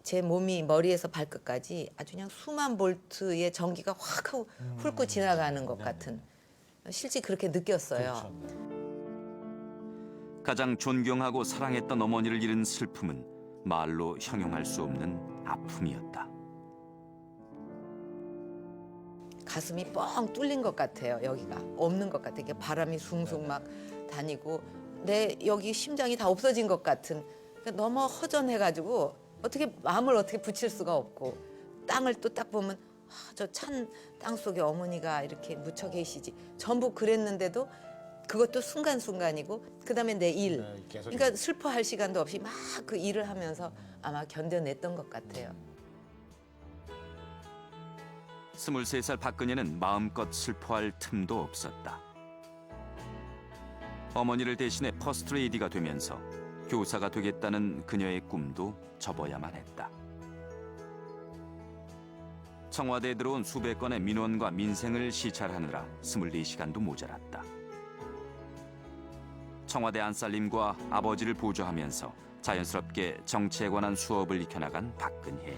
제 몸이 머리에서 발끝까지 아주 그냥 수만 볼트의 전기가 확 하고 훑고 지나가는 것 같은 실제 그렇게 느꼈어요. 가장 존경하고 사랑했던 어머니를 잃은 슬픔은 말로 형용할 수 없는 아픔이었다. 가슴이 뻥 뚫린 것 같아요. 여기가 없는 것 같아요. 이게 바람이 숭숭 막 다니고 내 여기 심장이 다 없어진 것 같은 그러니까 너무 허전해가지고 어떻게 마음을 어떻게 붙일 수가 없고 땅을 또 딱 보면 저 찬 땅 속에 어머니가 이렇게 묻혀 계시지 전부 그랬는데도 그것도 순간순간이고 그다음에 내 일 그러니까 슬퍼할 시간도 없이 막 그 일을 하면서 아마 견뎌냈던 것 같아요. 23살 박근혜는 마음껏 슬퍼할 틈도 없었다. 어머니를 대신해 퍼스트레이디가 되면서 교사가 되겠다는 그녀의 꿈도 접어야만 했다. 청와대에 들어온 수백 건의 민원과 민생을 시찰하느라 24시간도 모자랐다. 청와대 안살림과 아버지를 보조하면서 자연스럽게 정치에 관한 수업을 익혀나간 박근혜.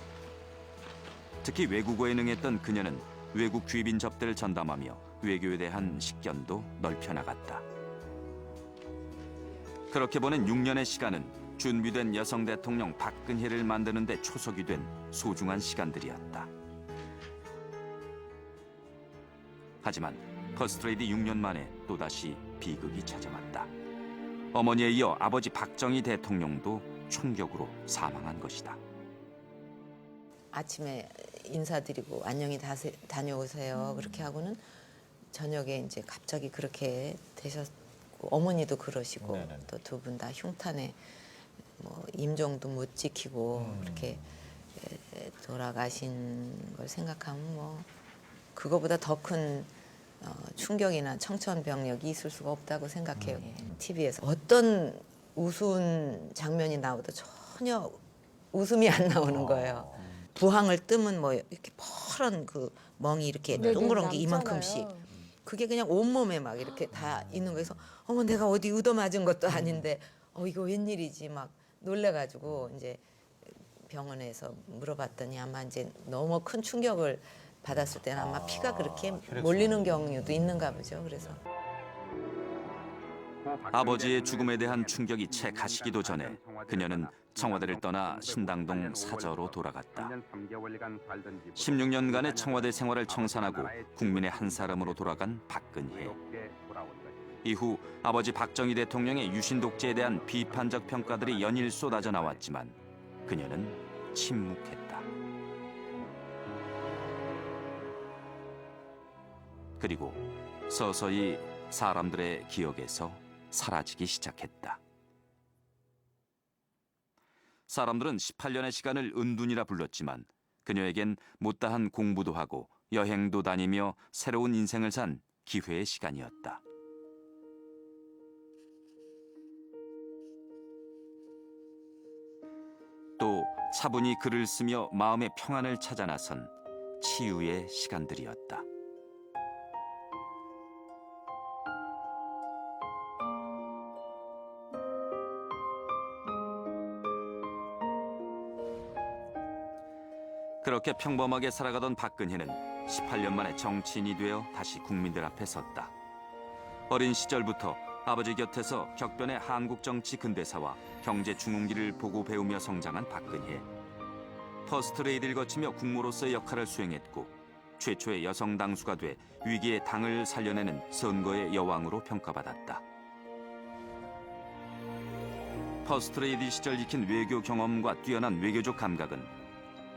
특히 외국어에 능했던 그녀는 외국 귀빈 접대를 전담하며 외교에 대한 식견도 넓혀나갔다. 그렇게 보낸 6년의 시간은 준비된 여성 대통령 박근혜를 만드는 데 초석이 된 소중한 시간들이었다. 하지만 퍼스트레이디 6년 만에 또다시 비극이 찾아왔다. 어머니에 이어 아버지 박정희 대통령도 총격으로 사망한 것이다. 아침에 인사드리고 안녕히 다녀오세요. 그렇게 하고는 저녁에 이제 갑자기 그렇게 되셨고 어머니도 그러시고 또 두 분 다 흉탄에 뭐 임종도 못 지키고 그렇게 돌아가신 걸 생각하면 뭐 그거보다 더 큰 충격이나 청천벽력이 있을 수가 없다고 생각해요. TV에서 어떤 우스운 장면이 나오도 전혀 웃음이 안 나오는 거예요. 부항을 뜨면 뭐 이렇게 퍼런 그 멍이 이렇게 동그란 게 이만큼씩 그게 그냥 온몸에 막 이렇게 다 있는 거에서 어머 내가 어디 얻어맞은 것도 아닌데 이거 웬일이지 막 놀래가지고 이제 병원에서 물어봤더니 아마 이제 너무 큰 충격을 받았을 때는 아마 피가 그렇게 몰리는 경우도 있는가 보죠. 그래서 아버지의 죽음에 대한 충격이 채 가시기도 전에 그녀는 청와대를 떠나 신당동 사저로 돌아갔다. 16년간의 청와대 생활을 청산하고 국민의 한 사람으로 돌아간 박근혜. 이후 아버지 박정희 대통령의 유신 독재에 대한 비판적 평가들이 연일 쏟아져 나왔지만 그녀는 침묵했다. 그리고 서서히 사람들의 기억에서 사라지기 시작했다. 사람들은 18년의 시간을 은둔이라 불렀지만 그녀에겐 못다한 공부도 하고 여행도 다니며 새로운 인생을 산 기회의 시간이었다. 또 차분히 글을 쓰며 마음의 평안을 찾아 나선 치유의 시간들이었다. 그렇게 평범하게 살아가던 박근혜는 18년 만에 정치인이 되어 다시 국민들 앞에 섰다. 어린 시절부터 아버지 곁에서 격변의 한국 정치 근대사와 경제 중흥기를 보고 배우며 성장한 박근혜. 퍼스트레이디를 거치며 국모로서의 역할을 수행했고 최초의 여성 당수가 돼 위기의 당을 살려내는 선거의 여왕으로 평가받았다. 퍼스트레이디 시절 익힌 외교 경험과 뛰어난 외교적 감각은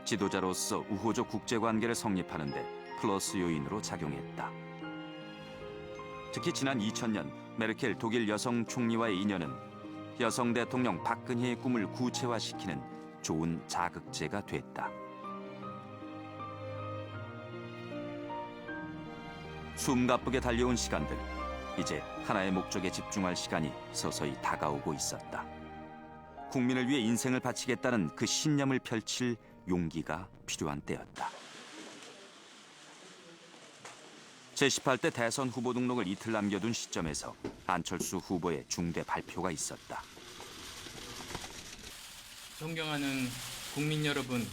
지도자로서 우호적 국제관계를 성립하는 데 플러스 요인으로 작용했다. 특히 지난 2000년 메르켈 독일 여성 총리와의 인연은 여성 대통령 박근혜의 꿈을 구체화시키는 좋은 자극제가 됐다. 숨가쁘게 달려온 시간들, 이제 하나의 목적에 집중할 시간이 서서히 다가오고 있었다. 국민을 위해 인생을 바치겠다는 그 신념을 펼칠 용기가 필요한 때였다. 제18대 대선 후보 등록을 이틀 남겨둔 시점에서 안철수 후보의 중대 발표가 있었다. 존경하는 국민 여러분